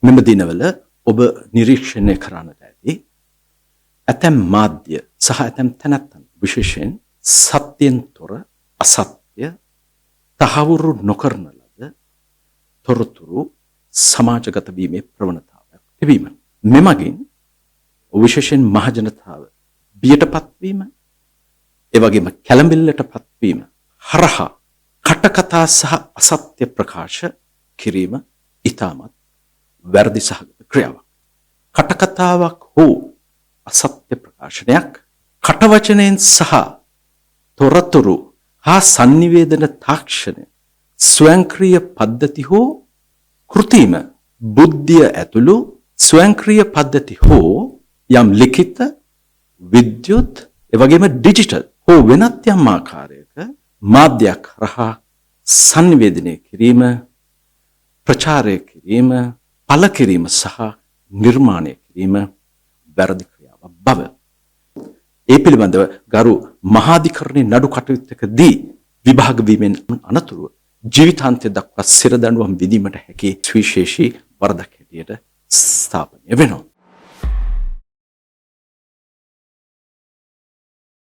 මෙම දිනවල ඔබ නිරීක්ෂණය කරන්නට ඇති ඇතැම් මාධ්‍ය සහ ඇතැම් තැනැත්තන් විශේෂයෙන් සත්‍යයෙන් තොර අසත්‍ය තහවුරු නොකරන ලද තොරතුරු සමාජගත වීමේ ප්‍රවණතාවයක් තිබීම. මෙමගින් විශේෂයෙන් මහජනතාව බියටපත් වීම, ඒ වගේම කැළඹිල්ලටපත් වීම හරහා කටකතා සහ අසත්‍ය ප්‍රකාශ කිරීම ඉතාමත් වැරදි සහගත ක්‍රියාවක්. කටකතාවක් හෝ අසත්‍ය ප්‍රකාශනයක් කටවචනයෙන් සහ තොරතුරු හා sannivedana තාක්ෂණය ස්වයංක්‍රීය පද්ධති හෝ කෘත්‍රිම බුද්ධිය ඇතුළු ස්වයංක්‍රීය පද්ධති හෝ යම් ලිඛිත විද්‍යුත් එවැගේම ඩිජිටල් හෝ වෙනත් යම් ආකාරයක මාධ්‍යයක් හරහා sannivedanaya කිරීම, ප්‍රචාරය කිරීම, පළ කිරීම සහ නිර්මාණය කිරීම වැරදි ක්‍රියාවක් බව. ඒ පිළිබඳව ගරු මහාධිකරණයේ නඩු කටයුත්තකදී විභාග වීමෙන් අනතුරුව ජීවිතාන්තය දක්වා සිර දඬුවම් විඳීමට හැකි සුවිශේෂී වරදක් හැටියට ස්ථාපනය වෙනවා.